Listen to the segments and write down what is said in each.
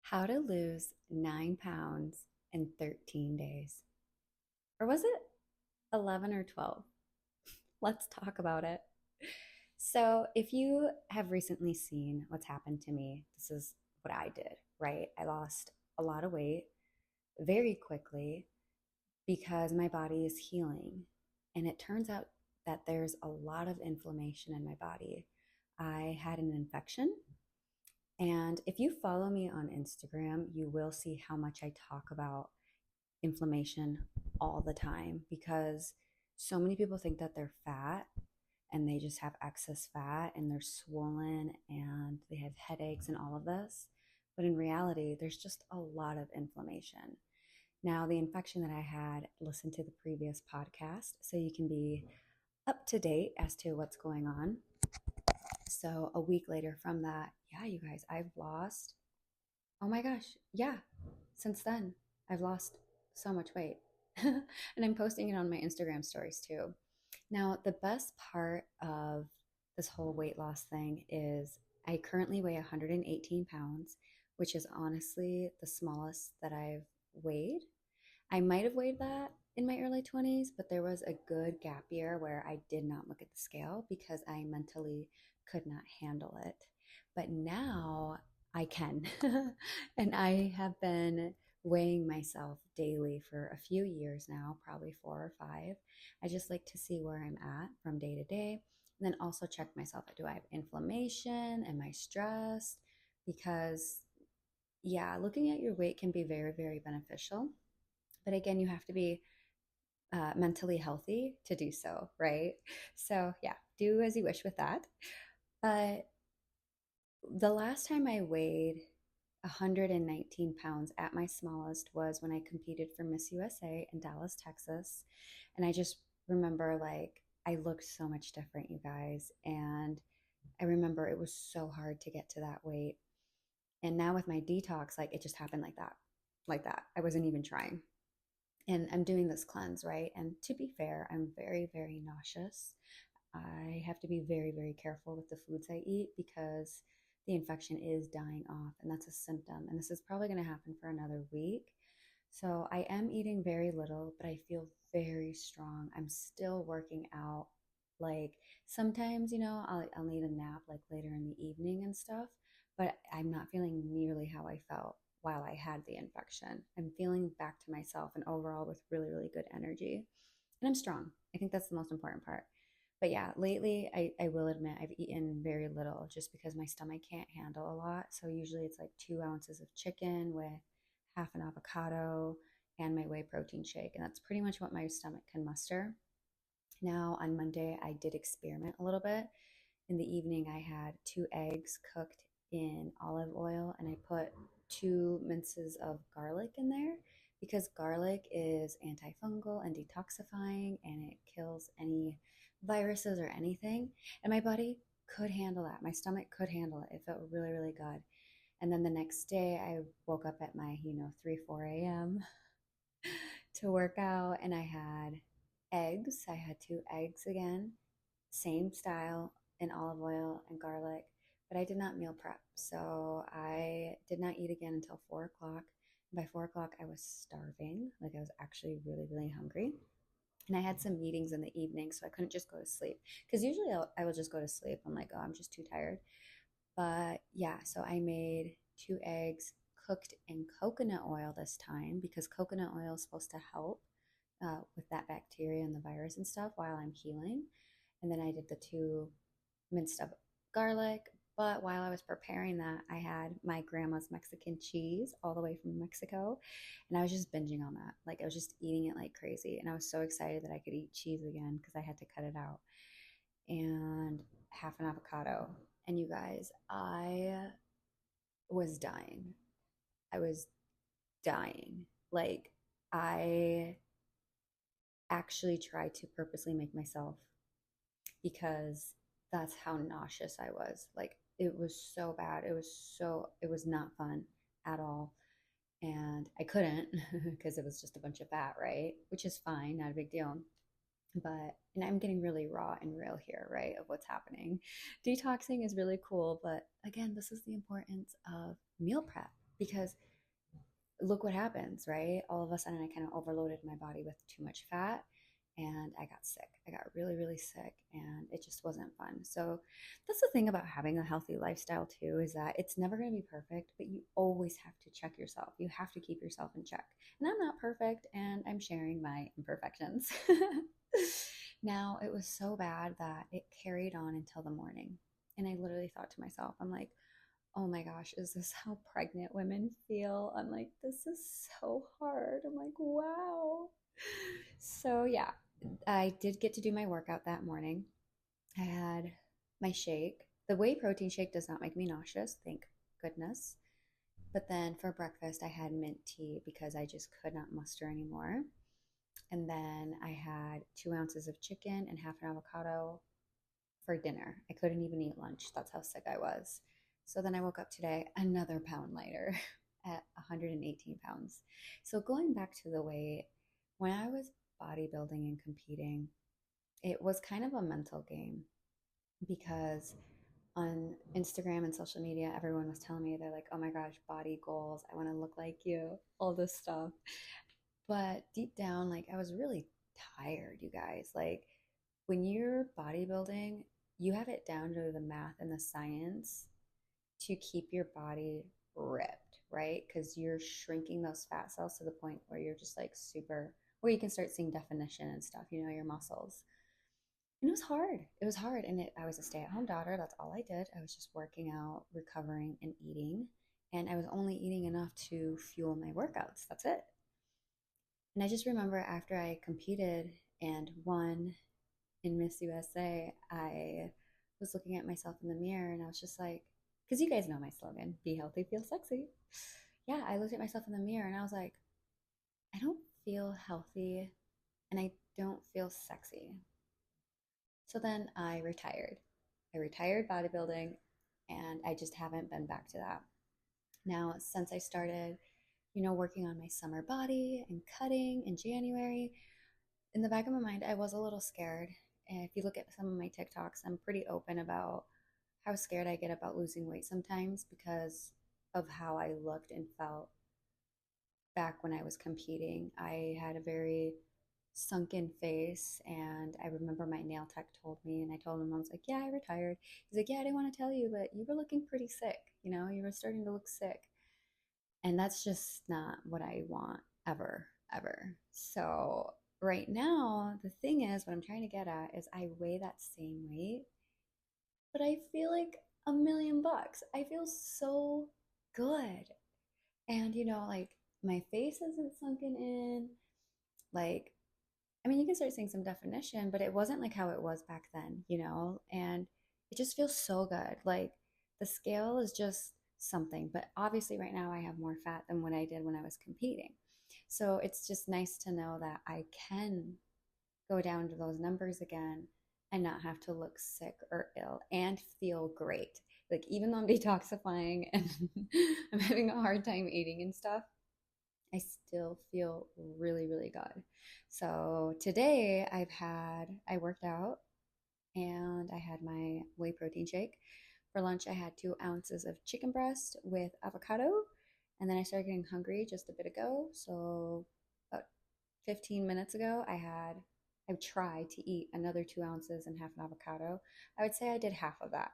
How to lose 9 pounds in 13 days. Or was it 11 or 12? Let's talk about it. So, if you have recently seen what's happened to me, this is what I did, right? I lost a lot of weight very quickly because my body is healing. And it turns out that there's a lot of inflammation in my body. I had an infection. And if you follow me on Instagram, you will see how much I talk about inflammation all the time because so many people think that they're fat and they just have excess fat and they're swollen and they have headaches and all of this. But in reality, there's just a lot of inflammation. Now, the infection that I had, listen to the previous podcast so you can be up to date as to what's going on. So, a week later from that, yeah, you guys, I've lost, oh my gosh, yeah, since then, I've lost so much weight. And I'm posting it on my Instagram stories too. Now, the best part of this whole weight loss thing is I currently weigh 118 pounds, which is honestly the smallest that I've weighed. I might have weighed that in my early 20s, but there was a good gap year where I did not look at the scale because I mentally could not handle it. But now I can. And I have been weighing myself daily for a few years now, probably 4 or 5. I just like to see where I'm at from day to day. And then also check myself. Do I have inflammation? Am I stressed? Because, yeah, looking at your weight can be very, very beneficial. But again, you have to be mentally healthy to do so, right? So, yeah, do as you wish with that. But the last time I weighed 119 pounds at my smallest was when I competed for Miss USA in Dallas, Texas. And I just remember like I looked so much different, you guys. And I remember it was so hard to get to that weight. And now with my detox, like it just happened like that, like that. I wasn't even trying. And I'm doing this cleanse, right? And to be fair, I'm very, very nauseous. I have to be very, very careful with the foods I eat because the infection is dying off, and that's a symptom. And this is probably going to happen for another week. So I am eating very little, but I feel very strong. I'm still working out. Like sometimes, I'll need a nap like later in the evening and stuff, but I'm not feeling nearly how I felt while I had the infection. I'm feeling back to myself and overall with really, really good energy. And I'm strong. I think that's the most important part. But yeah, lately I will admit I've eaten very little just because my stomach can't handle a lot. So usually it's like 2 ounces of chicken with half an avocado and my whey protein shake. And that's pretty much what my stomach can muster. Now on Monday, I did experiment a little bit. In the evening, I had 2 eggs cooked in olive oil and I put 2 minces of garlic in there because garlic is antifungal and detoxifying and it kills any viruses or anything. And my body could handle that. My stomach could handle it. It felt really, really good. And then the next day, I woke up at my, 3, 4 a.m. to work out and I had eggs. I had 2 eggs again, same style in olive oil and garlic, but I did not meal prep. So I did not eat again until 4 o'clock. By 4 o'clock, I was starving. Like I was actually really, really hungry. And I had some meetings in the evening, so I couldn't just go to sleep. Because usually I will just go to sleep. I'm like, oh, I'm just too tired. But yeah, so I made 2 eggs cooked in coconut oil this time because coconut oil is supposed to help with that bacteria and the virus and stuff while I'm healing. And then I did the 2 minced up garlic. But while I was preparing that, I had my grandma's Mexican cheese all the way from Mexico. And I was just binging on that. Like I was just eating it like crazy. And I was so excited that I could eat cheese again because I had to cut it out. And half an avocado. And you guys, I was dying. I was dying. Like I actually tried to purposely make myself because that's how nauseous I was. Like it was so bad. It was not fun at all. And I couldn't because it was just a bunch of fat, right? Which is fine, not a big deal. But, and I'm getting really raw and real here, right, of what's happening. Detoxing is really cool, but again, this is the importance of meal prep because look what happens, right? All of a sudden, I kind of overloaded my body with too much fat and I got sick. I got really, really sick and it just wasn't fun. So, that's the thing about having a healthy lifestyle, too, is that it's never going to be perfect, but you always have to check yourself. You have to keep yourself in check. And I'm not perfect and I'm sharing my imperfections. Now, it was so bad that it carried on until the morning. And I literally thought to myself, I'm like, oh my gosh, is this how pregnant women feel? I'm like, this is so hard. I'm like, wow. So, yeah, I did get to do my workout that morning. I had my shake. The whey protein shake does not make me nauseous, thank goodness. But then for breakfast, I had mint tea because I just could not muster anymore. And then I had 2 ounces of chicken and half an avocado for dinner. I couldn't even eat lunch. That's how sick I was. So then I woke up today another pound lighter at 118 pounds. So going back to the weight, when I was bodybuilding and competing, it was kind of a mental game because on Instagram and social media, everyone was telling me, they're like, oh my gosh, body goals. I want to look like you, all this stuff. But deep down, like I was really tired, you guys. Like when you're bodybuilding, you have it down to the math and the science to keep your body ripped, right? Because you're shrinking those fat cells to the point where you're just like super, where you can start seeing definition and stuff, your muscles. And it was hard. It was hard. And I was a stay at home daughter. That's all I did. I was just working out, recovering, and eating. And I was only eating enough to fuel my workouts. That's it. And I just remember after I competed and won in Miss USA, I was looking at myself in the mirror and I was just like, because you guys know my slogan, be healthy, feel sexy. Yeah, I looked at myself in the mirror and I was like, I don't feel healthy and I don't feel sexy. So then I retired. I retired bodybuilding and I just haven't been back to that. Now, since I started, working on my summer body and cutting in January, in the back of my mind, I was a little scared. And if you look at some of my TikToks, I'm pretty open about how scared I get about losing weight sometimes because of how I looked and felt back when I was competing. I had a very sunken face, and I remember my nail tech told me, and I told him, I was like, yeah, I retired. He's like, yeah, I didn't want to tell you, but you were looking pretty sick. You were starting to look sick. And that's just not what I want ever, ever. So, right now, the thing is, what I'm trying to get at is I weigh that same weight, but I feel like $1,000,000. I feel so good. And, like my face isn't sunken in. Like, I mean, you can start seeing some definition, but it wasn't like how it was back then. And it just feels so good. Like the scale is just something, but obviously, right now, I have more fat than what I did when I was competing. So it's just nice to know that I can go down to those numbers again and not have to look sick or ill and feel great. Like, even though I'm detoxifying and I'm having a hard time eating and stuff, I still feel really, really good. So today I worked out and I had my whey protein shake. For lunch, I had 2 ounces of chicken breast with avocado. And then I started getting hungry just a bit ago. So about 15 minutes ago, I tried to eat another 2 ounces and half an avocado. I would say I did half of that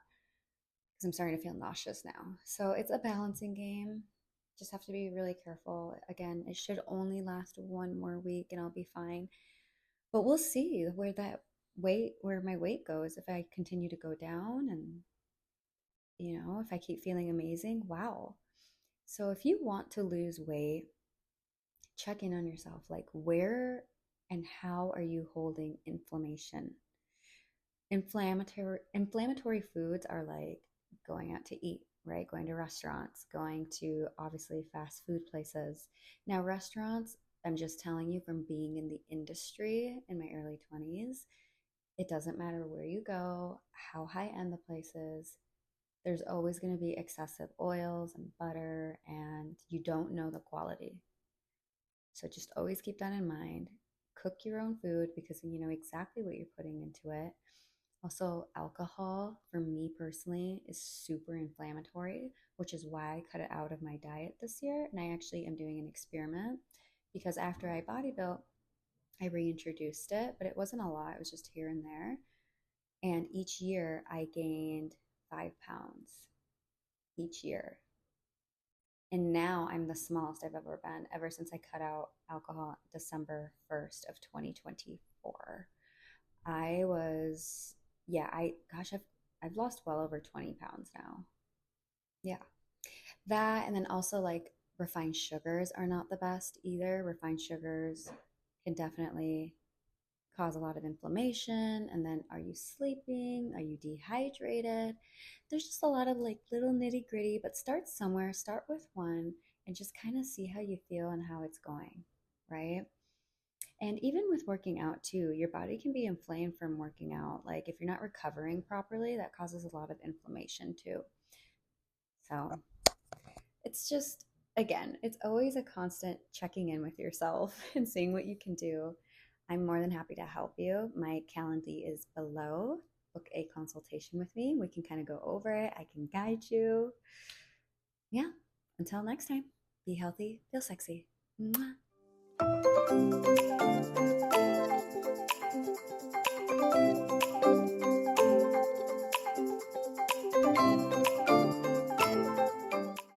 because I'm starting to feel nauseous now. So it's a balancing game. Just have to be really careful. Again, it should only last one more week and I'll be fine. But we'll see where my weight goes if I continue to go down and, if I keep feeling amazing. Wow. So if you want to lose weight, check in on yourself. Like, where and how are you holding inflammation? Inflammatory foods are like going out to eat, right? Going to restaurants, going to obviously fast food places. Now, restaurants, I'm just telling you from being in the industry in my early 20s, it doesn't matter where you go, how high end the place is, there's always going to be excessive oils and butter, and you don't know the quality. So just always keep that in mind. cook your own food because you know exactly what you're putting into it. Also, alcohol for me personally is super inflammatory, which is why I cut it out of my diet this year. And I actually am doing an experiment because after I body built, I reintroduced it, but it wasn't a lot, it was just here and there. And each year I gained 5 pounds each year. And now I'm the smallest I've ever been ever since I cut out alcohol December 1st of 2024. I was, yeah, I've lost well over 20 pounds now. Yeah. That and then also like refined sugars are not the best either. Refined sugars can definitely cause a lot of inflammation. And then are you sleeping? Are you dehydrated? There's just a lot of like little nitty gritty, but start somewhere, start with one and just kind of see how you feel and how it's going, right? And even with working out too, your body can be inflamed from working out. Like if you're not recovering properly, that causes a lot of inflammation too. So it's just, again, it's always a constant checking in with yourself and seeing what you can do. I'm more than happy to help you. My calendar is below. Book a consultation with me. We can kind of go over it. I can guide you. Yeah. Until next time, be healthy, feel sexy. Mwah.